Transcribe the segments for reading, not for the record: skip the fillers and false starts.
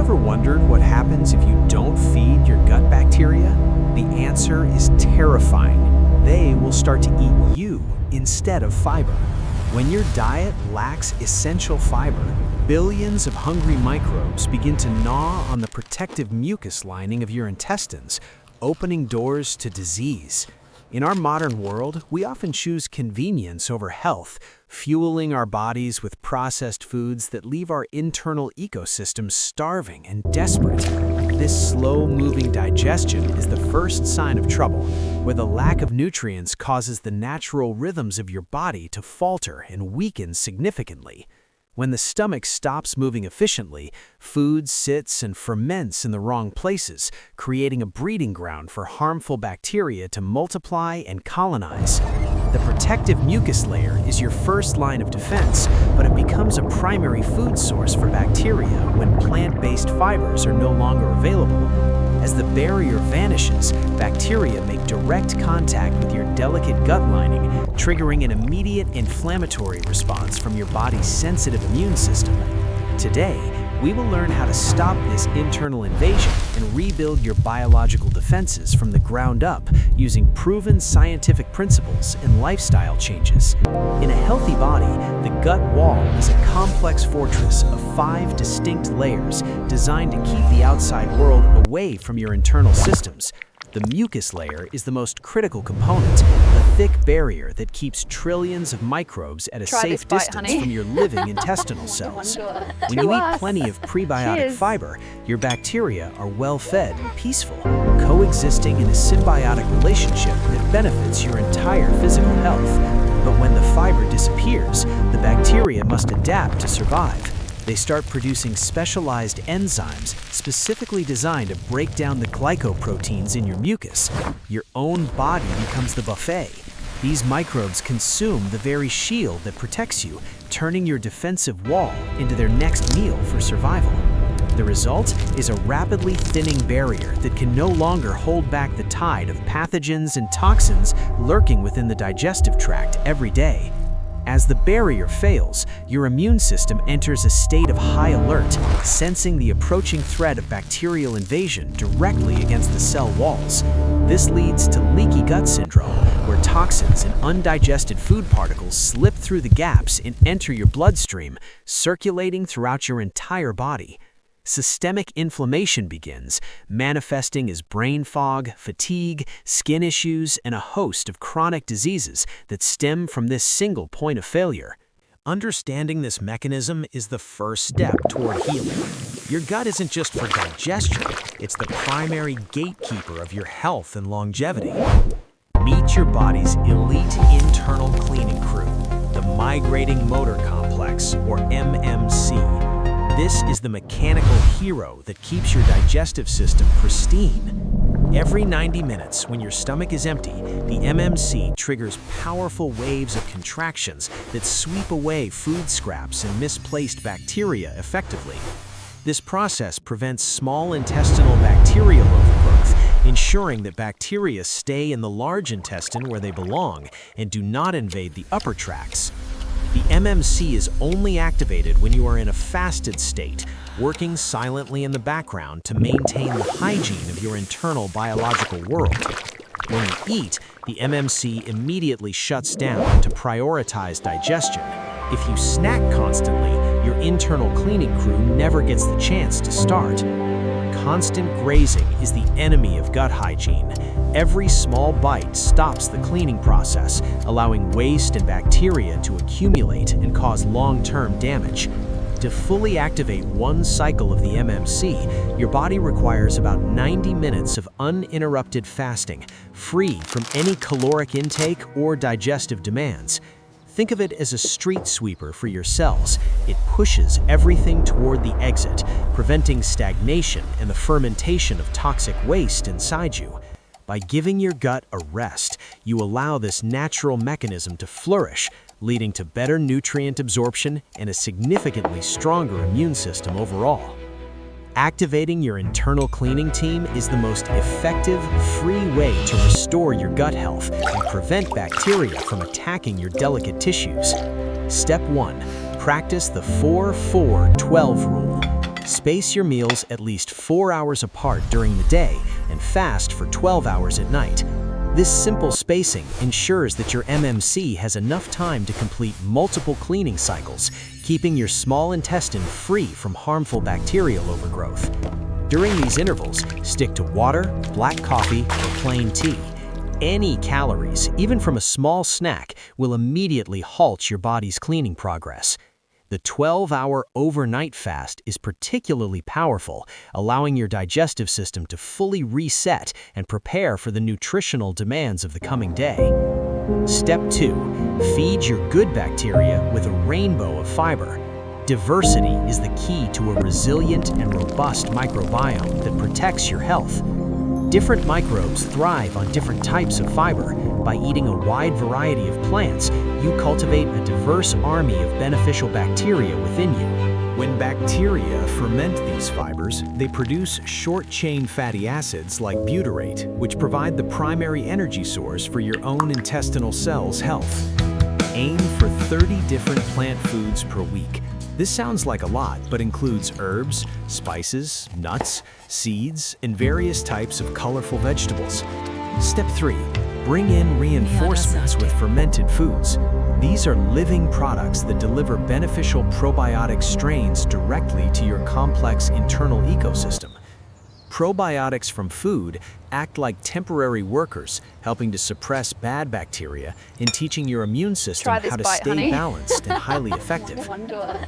ever wondered what happens if you don't feed your gut bacteria? The answer is terrifying. They will start to eat you instead of fiber. When your diet lacks essential fiber, billions of hungry microbes begin to gnaw on the protective mucus lining of your intestines, opening doors to disease. In our modern world, we often choose convenience over health, fueling our bodies with processed foods that leave our internal ecosystem starving and desperate. This slow-moving digestion is the first sign of trouble, where the lack of nutrients causes the natural rhythms of your body to falter and weaken significantly. When the stomach stops moving efficiently, food sits and ferments in the wrong places, creating a breeding ground for harmful bacteria to multiply and colonize. The protective mucus layer is your first line of defense, but it becomes a primary food source for bacteria when plant-based fibers are no longer available. As the barrier vanishes, bacteria make direct contact with your delicate gut lining, triggering an immediate inflammatory response from your body's sensitive immune system. Today, we will learn how to stop this internal invasion and rebuild your biological defenses from the ground up using proven scientific principles and lifestyle changes. In a healthy body, the gut wall is a complex fortress of 5 distinct layers designed to keep the outside world away from your internal systems. The mucus layer is the most critical component, the thick barrier that keeps trillions of microbes at a safe distance from your living intestinal cells. When you eat plenty of prebiotic fiber, your bacteria are well-fed and peaceful, coexisting in a symbiotic relationship that benefits your entire physical health. But when the fiber disappears, the bacteria must adapt to survive. They start producing specialized enzymes specifically designed to break down the glycoproteins in your mucus. Your own body becomes the buffet. These microbes consume the very shield that protects you, turning your defensive wall into their next meal for survival. The result is a rapidly thinning barrier that can no longer hold back the tide of pathogens and toxins lurking within the digestive tract every day. As the barrier fails, your immune system enters a state of high alert, sensing the approaching threat of bacterial invasion directly against the cell walls. This leads to leaky gut syndrome, where toxins and undigested food particles slip through the gaps and enter your bloodstream, circulating throughout your entire body. Systemic inflammation begins, manifesting as brain fog, fatigue, skin issues, and a host of chronic diseases that stem from this single point of failure. Understanding this mechanism is the first step toward healing. Your gut isn't just for digestion, it's the primary gatekeeper of your health and longevity. Meet your body's elite internal cleaning crew, the migrating motor complex, or MMC. This is the mechanical hero that keeps your digestive system pristine. Every 90 minutes, when your stomach is empty, the MMC triggers powerful waves of contractions that sweep away food scraps and misplaced bacteria effectively. This process prevents small intestinal bacterial overgrowth, ensuring that bacteria stay in the large intestine where they belong and do not invade the upper tracts. The MMC is only activated when you are in a fasted state, working silently in the background to maintain the hygiene of your internal biological world. When you eat, the MMC immediately shuts down to prioritize digestion. If you snack constantly, your internal cleaning crew never gets the chance to start. Constant grazing is the enemy of gut hygiene. Every small bite stops the cleaning process, allowing waste and bacteria to accumulate and cause long-term damage. To fully activate one cycle of the MMC, your body requires about 90 minutes of uninterrupted fasting, free from any caloric intake or digestive demands. Think of it as a street sweeper for your cells. It pushes everything toward the exit, preventing stagnation and the fermentation of toxic waste inside you. By giving your gut a rest, you allow this natural mechanism to flourish, leading to better nutrient absorption and a significantly stronger immune system overall. Activating your internal cleaning team is the most effective, free way to restore your gut health and prevent bacteria from attacking your delicate tissues. Step 1. Practice the 4-4-12 rule. Space your meals at least 4 hours apart during the day and fast for 12 hours at night. This simple spacing ensures that your MMC has enough time to complete multiple cleaning cycles, keeping your small intestine free from harmful bacterial overgrowth. During these intervals, stick to water, black coffee, or plain tea. Any calories, even from a small snack, will immediately halt your body's cleaning progress. The 12-hour overnight fast is particularly powerful, allowing your digestive system to fully reset and prepare for the nutritional demands of the coming day. Step 2. Feed your good bacteria with a rainbow of fiber. Diversity is the key to a resilient and robust microbiome that protects your health. Different microbes thrive on different types of fiber. By eating a wide variety of plants, you cultivate a diverse army of beneficial bacteria within you. When bacteria ferment these fibers, they produce short-chain fatty acids like butyrate, which provide the primary energy source for your own intestinal cells' health. Aim for 30 different plant foods per week. This sounds like a lot, but includes herbs, spices, nuts, seeds, and various types of colorful vegetables. Step 3. Bring in reinforcements with fermented foods. These are living products that deliver beneficial probiotic strains directly to your complex internal ecosystem. Probiotics from food act like temporary workers, helping to suppress bad bacteria and teaching your immune system how to stay balanced and highly effective.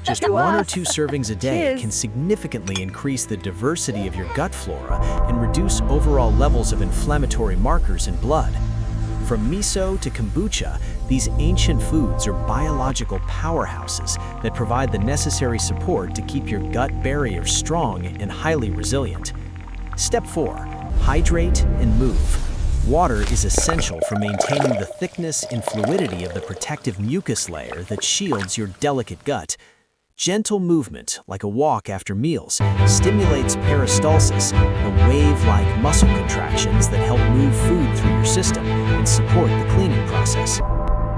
Just 1 or 2 servings a day can significantly increase the diversity of your gut flora and reduce overall levels of inflammatory markers in blood. From miso to kombucha, these ancient foods are biological powerhouses that provide the necessary support to keep your gut barrier strong and highly resilient. Step 4. Hydrate and move. Water is essential for maintaining the thickness and fluidity of the protective mucus layer that shields your delicate gut. Gentle movement, like a walk after meals, stimulates peristalsis, the wave-like muscle contractions that help move food through your system and support the cleaning process.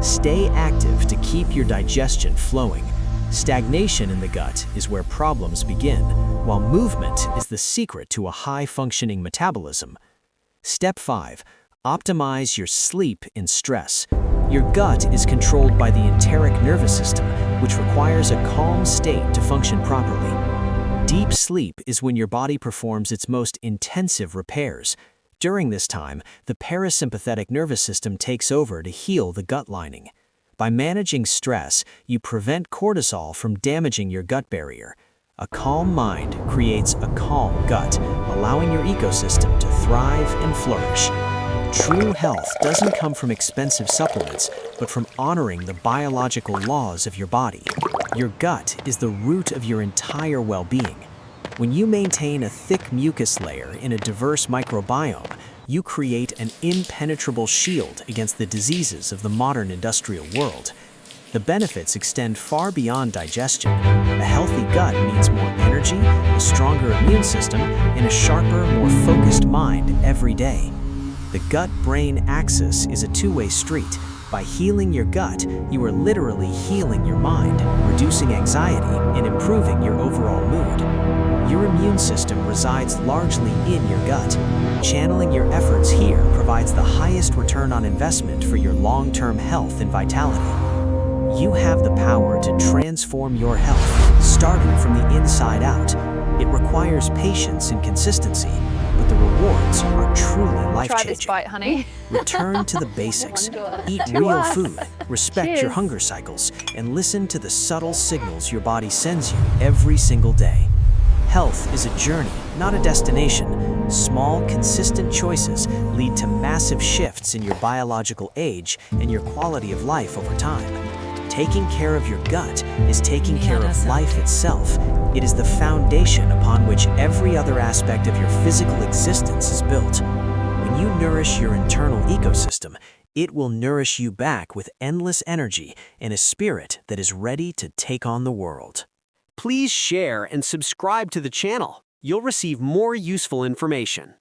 Stay active to keep your digestion flowing. Stagnation in the gut is where problems begin, while movement is the secret to a high-functioning metabolism. Step 5. Optimize your sleep and stress. Your gut is controlled by the enteric nervous system, which requires a calm state to function properly. Deep sleep is when your body performs its most intensive repairs. During this time, the parasympathetic nervous system takes over to heal the gut lining. By managing stress, you prevent cortisol from damaging your gut barrier. A calm mind creates a calm gut, allowing your ecosystem to thrive and flourish. True health doesn't come from expensive supplements, but from honoring the biological laws of your body. Your gut is the root of your entire well-being. When you maintain a thick mucus layer in a diverse microbiome, you create an impenetrable shield against the diseases of the modern industrial world. The benefits extend far beyond digestion. A healthy gut means more energy, a stronger immune system, and a sharper, more focused mind every day. The gut-brain axis is a two-way street. By healing your gut, you are literally healing your mind, reducing anxiety, and improving your overall mood. Your immune system resides largely in your gut. Channeling your efforts here provides the highest return on investment for your long-term health and vitality. You have the power to transform your health, starting from the inside out. It requires patience and consistency, but the rewards are truly life-changing. Try this bite, honey. Return to the basics. Eat real food, respect your hunger cycles, and listen to the subtle signals your body sends you every single day. Health is a journey, not a destination. Small, consistent choices lead to massive shifts in your biological age and your quality of life over time. Taking care of your gut is taking care of life itself. It is the foundation upon which every other aspect of your physical existence is built. When you nourish your internal ecosystem, it will nourish you back with endless energy and a spirit that is ready to take on the world. Please share and subscribe to the channel. You'll receive more useful information.